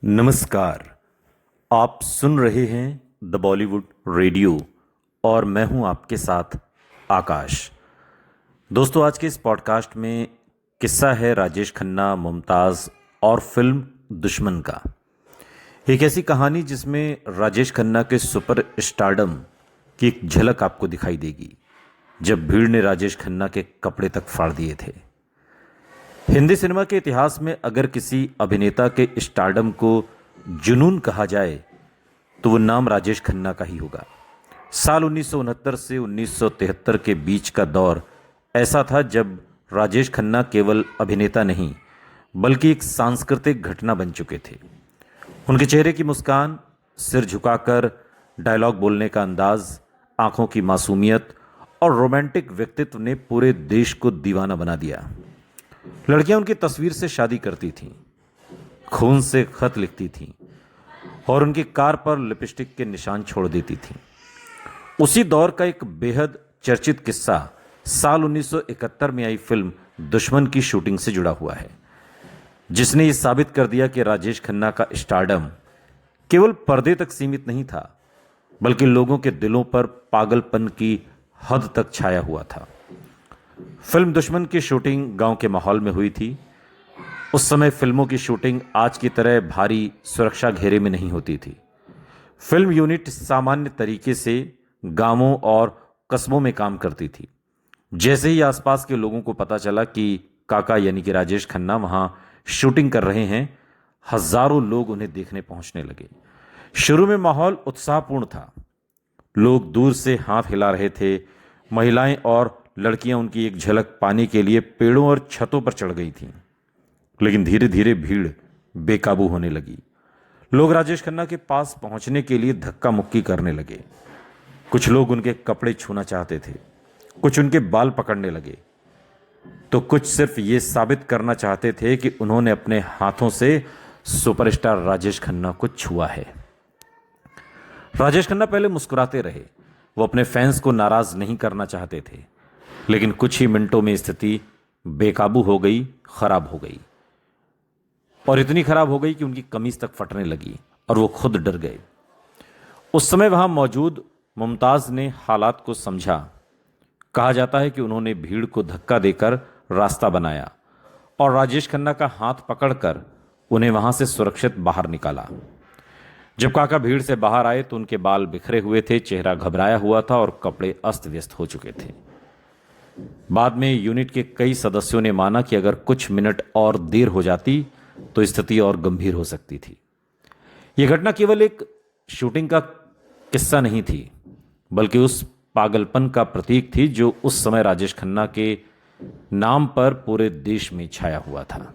नमस्कार। आप सुन रहे हैं द बॉलीवुड रेडियो और मैं हूं आपके साथ आकाश। दोस्तों, आज के इस पॉडकास्ट में किस्सा है राजेश खन्ना, मुमताज़ और फिल्म दुश्मन का। एक ऐसी कहानी जिसमें राजेश खन्ना के सुपर स्टारडम की एक झलक आपको दिखाई देगी जब भीड़ ने राजेश खन्ना के कपड़े तक फाड़ दिए थे। हिंदी सिनेमा के इतिहास में अगर किसी अभिनेता के स्टारडम को जुनून कहा जाए तो वो नाम राजेश खन्ना का ही होगा। साल 1969 से 1973 के बीच का दौर ऐसा था जब राजेश खन्ना केवल अभिनेता नहीं बल्कि एक सांस्कृतिक घटना बन चुके थे। उनके चेहरे की मुस्कान, सिर झुकाकर डायलॉग बोलने का अंदाज, आंखों की मासूमियत और रोमांटिक व्यक्तित्व ने पूरे देश को दीवाना बना दिया। लड़कियां उनकी तस्वीर से शादी करती थीं, खून से खत लिखती थीं और उनकी कार पर लिपस्टिक के निशान छोड़ देती थीं। उसी दौर का एक बेहद चर्चित किस्सा साल 1971 में आई फिल्म दुश्मन की शूटिंग से जुड़ा हुआ है, जिसने यह साबित कर दिया कि राजेश खन्ना का स्टारडम केवल पर्दे तक सीमित नहीं था बल्कि लोगों के दिलों पर पागलपन की हद तक छाया हुआ था। फिल्म दुश्मन की शूटिंग गांव के माहौल में हुई थी। उस समय फिल्मों की शूटिंग आज की तरह भारी सुरक्षा घेरे में नहीं होती थी। फिल्म यूनिट सामान्य तरीके से गांवों और कस्बों में काम करती थी। जैसे ही आसपास के लोगों को पता चला कि काका यानी कि राजेश खन्ना वहां शूटिंग कर रहे हैं, हजारों लोग उन्हें देखने पहुंचने लगे। शुरू में माहौल उत्साहपूर्ण था। लोग दूर से हाथ हिला रहे थे। महिलाएं और लड़कियां उनकी एक झलक पाने के लिए पेड़ों और छतों पर चढ़ गई थीं। लेकिन धीरे धीरे भीड़ बेकाबू होने लगी। लोग राजेश खन्ना के पास पहुंचने के लिए धक्का मुक्की करने लगे। कुछ लोग उनके कपड़े छूना चाहते थे, कुछ उनके बाल पकड़ने लगे, तो कुछ सिर्फ ये साबित करना चाहते थे कि उन्होंने अपने हाथों से सुपरस्टार राजेश खन्ना को छुआ है। राजेश खन्ना पहले मुस्कुराते रहे। वो अपने फैंस को नाराज नहीं करना चाहते थे, लेकिन कुछ ही मिनटों में स्थिति बेकाबू हो गई, खराब हो गई और इतनी खराब हो गई कि उनकी कमीज तक फटने लगी और वो खुद डर गए। उस समय वहां मौजूद मुमताज ने हालात को समझा। कहा जाता है कि उन्होंने भीड़ को धक्का देकर रास्ता बनाया और राजेश खन्ना का हाथ पकड़कर उन्हें वहां से सुरक्षित बाहर निकाला। जब काका भीड़ से बाहर आए तो उनके बाल बिखरे हुए थे, चेहरा घबराया हुआ था और कपड़े अस्त व्यस्त हो चुके थे। बाद में यूनिट के कई सदस्यों ने माना कि अगर कुछ मिनट और देर हो जाती तो स्थिति और गंभीर हो सकती थी। यह घटना केवल एक शूटिंग का किस्सा नहीं थी बल्कि उस पागलपन का प्रतीक थी जो उस समय राजेश खन्ना के नाम पर पूरे देश में छाया हुआ था।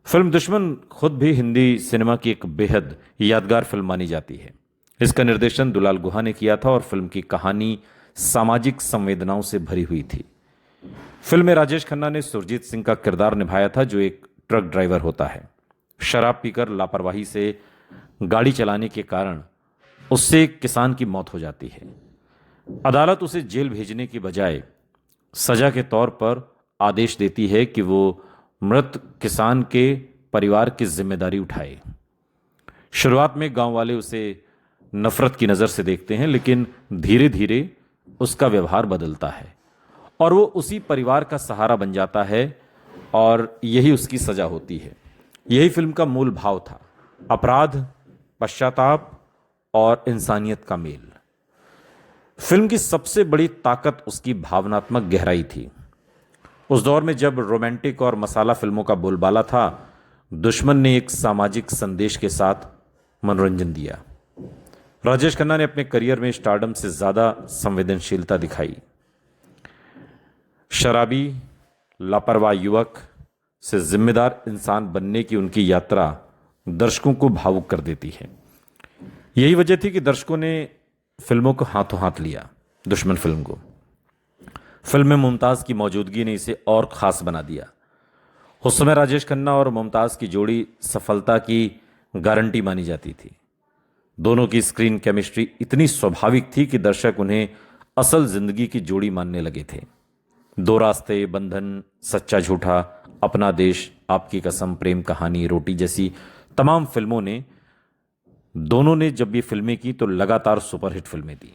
फिल्म दुश्मन खुद भी हिंदी सिनेमा की एक बेहद यादगार फिल्म मानी जाती है। इसका निर्देशन दुलाल गुहा ने किया था और फिल्म की कहानी सामाजिक संवेदनाओं से भरी हुई थी। फिल्म में राजेश खन्ना ने सुरजीत सिंह का किरदार निभाया था, जो एक ट्रक ड्राइवर होता है। शराब पीकर लापरवाही से गाड़ी चलाने के कारण उससे एक किसान की मौत हो जाती है। अदालत उसे जेल भेजने की बजाय सजा के तौर पर आदेश देती है कि वो मृत किसान के परिवार की जिम्मेदारी उठाए। शुरुआत में गांव वाले उसे नफरत की नजर से देखते हैं, लेकिन धीरे धीरे उसका व्यवहार बदलता है और वो उसी परिवार का सहारा बन जाता है और यही उसकी सजा होती है। यही फिल्म का मूल भाव था, अपराध, पश्चाताप और इंसानियत का मेल। फिल्म की सबसे बड़ी ताकत उसकी भावनात्मक गहराई थी। उस दौर में जब रोमांटिक और मसाला फिल्मों का बोलबाला था, दुश्मन ने एक सामाजिक संदेश के साथ मनोरंजन दिया। राजेश खन्ना ने अपने करियर में स्टारडम से ज्यादा संवेदनशीलता दिखाई। शराबी, लापरवाह युवक से जिम्मेदार इंसान बनने की उनकी यात्रा दर्शकों को भावुक कर देती है। यही वजह थी कि दर्शकों ने फिल्मों को हाथों हाथ लिया। दुश्मन फिल्म को फिल्म में मुमताज की मौजूदगी ने इसे और खास बना दिया। उस समय राजेश खन्ना और मुमताज की जोड़ी सफलता की गारंटी मानी जाती थी। दोनों की स्क्रीन केमिस्ट्री इतनी स्वाभाविक थी कि दर्शक उन्हें असल जिंदगी की जोड़ी मानने लगे थे। दो रास्ते, बंधन, सच्चा झूठा, अपना देश, आपकी कसम, प्रेम कहानी, रोटी जैसी तमाम फिल्मों ने, दोनों ने जब ये फिल्में की तो लगातार सुपरहिट फिल्में दी।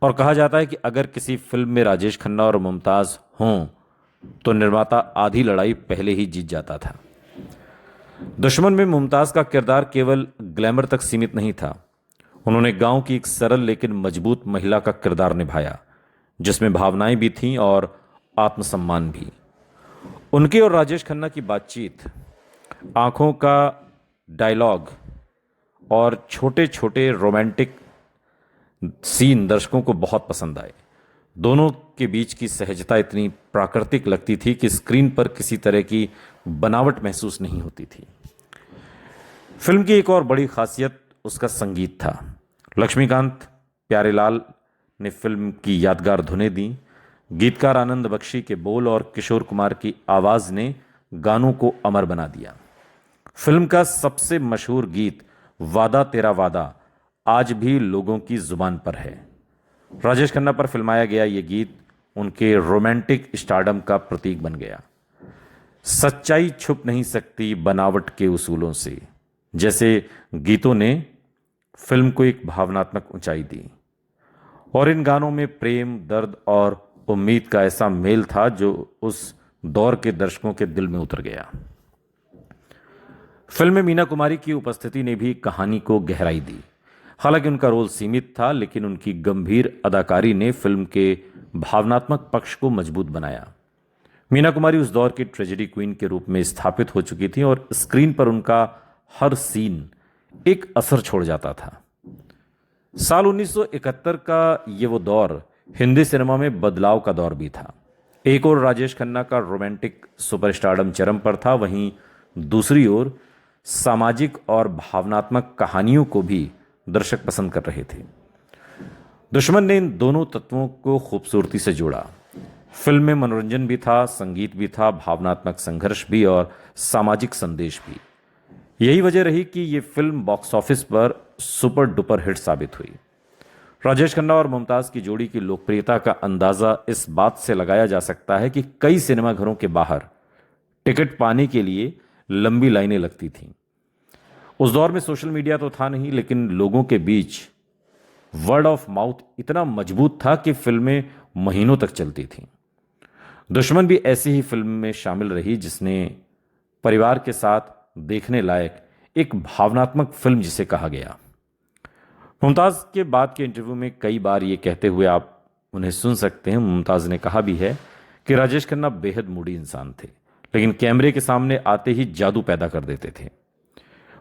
और कहा जाता है कि अगर किसी फिल्म में राजेश खन्ना और मुमताज हों तो निर्माता आधी लड़ाई पहले ही जीत जाता था। दुश्मन में मुमताज का किरदार केवल ग्लैमर तक सीमित नहीं था। उन्होंने गांव की एक सरल लेकिन मजबूत महिला का किरदार निभाया, जिसमें भावनाएं भी थीं और आत्मसम्मान भी। उनके और राजेश खन्ना की बातचीत, आंखों का डायलॉग और छोटे छोटे रोमांटिक सीन दर्शकों को बहुत पसंद आए। दोनों के बीच की सहजता इतनी प्राकृतिक लगती थी कि स्क्रीन पर किसी तरह की बनावट महसूस नहीं होती थी। फिल्म की एक और बड़ी खासियत उसका संगीत था। लक्ष्मीकांत प्यारेलाल ने फिल्म की यादगार धुनें दी। गीतकार आनंद बख्शी के बोल और किशोर कुमार की आवाज ने गानों को अमर बना दिया। फिल्म का सबसे मशहूर गीत वादा तेरा वादा आज भी लोगों की जुबान पर है। राजेश खन्ना पर फिल्माया गया यह गीत उनके रोमांटिक स्टारडम का प्रतीक बन गया। सच्चाई छुप नहीं सकती बनावट के उसूलों से, जैसे गीतों ने फिल्म को एक भावनात्मक ऊंचाई दी। और इन गानों में प्रेम, दर्द और उम्मीद का ऐसा मेल था जो उस दौर के दर्शकों के दिल में उतर गया। फिल्म में मीना कुमारी की उपस्थिति ने भी कहानी को गहराई दी। हालांकि उनका रोल सीमित था, लेकिन उनकी गंभीर अदाकारी ने फिल्म के भावनात्मक पक्ष को मजबूत बनाया। मीना कुमारी उस दौर की ट्रेजेडी क्वीन के रूप में स्थापित हो चुकी थी और स्क्रीन पर उनका हर सीन एक असर छोड़ जाता था। साल 1971 का ये वो दौर हिंदी सिनेमा में बदलाव का दौर भी था। एक ओर राजेश खन्ना का रोमांटिक सुपरस्टारडम चरम पर था, वहीं दूसरी ओर सामाजिक और भावनात्मक कहानियों को भी दर्शक पसंद कर रहे थे। दुश्मन ने इन दोनों तत्वों को खूबसूरती से जोड़ा। फिल्म में मनोरंजन भी था, संगीत भी था, भावनात्मक संघर्ष भी और सामाजिक संदेश भी। यही वजह रही कि यह फिल्म बॉक्स ऑफिस पर सुपर डुपर हिट साबित हुई। राजेश खन्ना और मुमताज की जोड़ी की लोकप्रियता का अंदाजा इस बात से लगाया जा सकता है कि कई सिनेमाघरों के बाहर टिकट पाने के लिए लंबी लाइनें लगती थीं। उस दौर में सोशल मीडिया तो था नहीं, लेकिन लोगों के बीच वर्ड ऑफ माउथ इतना मजबूत था कि फिल्में महीनों तक चलती थीं। दुश्मन भी ऐसी ही फिल्म में शामिल रही, जिसने परिवार के साथ देखने लायक एक भावनात्मक फिल्म जिसे कहा गया। मुमताज के बाद के इंटरव्यू में कई बार ये कहते हुए आप उन्हें सुन सकते हैं। मुमताज ने कहा भी है कि राजेश खन्ना बेहद मूडी इंसान थे, लेकिन कैमरे के सामने आते ही जादू पैदा कर देते थे।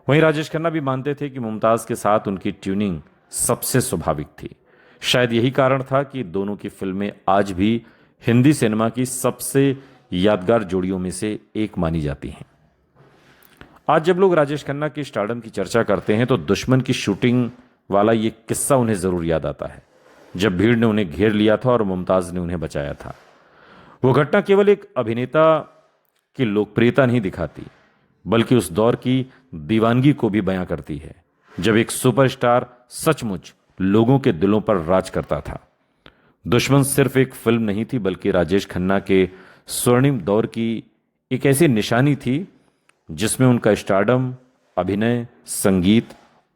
वहीं राजेश खन्ना भी मानते थे कि मुमताज के साथ उनकी ट्यूनिंग सबसे स्वाभाविक थी। शायद यही कारण था कि दोनों की फिल्में आज भी हिंदी सिनेमा की सबसे यादगार जोड़ियों में से एक मानी जाती हैं। आज जब लोग राजेश खन्ना की स्टारडम की चर्चा करते हैं तो दुश्मन की शूटिंग वाला ये किस्सा उन्हें जरूर याद आता है, जब भीड़ ने उन्हें घेर लिया था और मुमताज ने उन्हें बचाया था। वो घटना केवल एक अभिनेता की लोकप्रियता नहीं दिखाती, बल्कि उस दौर की दीवानगी को भी बयां करती है, जब एक सुपरस्टार सचमुच लोगों के दिलों पर राज करता था। दुश्मन सिर्फ एक फिल्म नहीं थी, बल्कि राजेश खन्ना के स्वर्णिम दौर की एक ऐसी निशानी थी जिसमें उनका स्टारडम, अभिनय, संगीत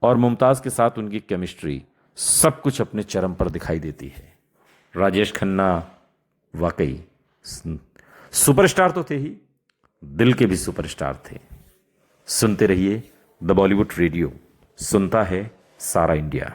और मुमताज के साथ उनकी केमिस्ट्री सब कुछ अपने चरम पर दिखाई देती है। राजेश खन्ना वाकई सुपरस्टार तो थे ही, दिल के भी सुपरस्टार थे। सुनते रहिए द बॉलीवुड रेडियो, सुनता है सारा इंडिया।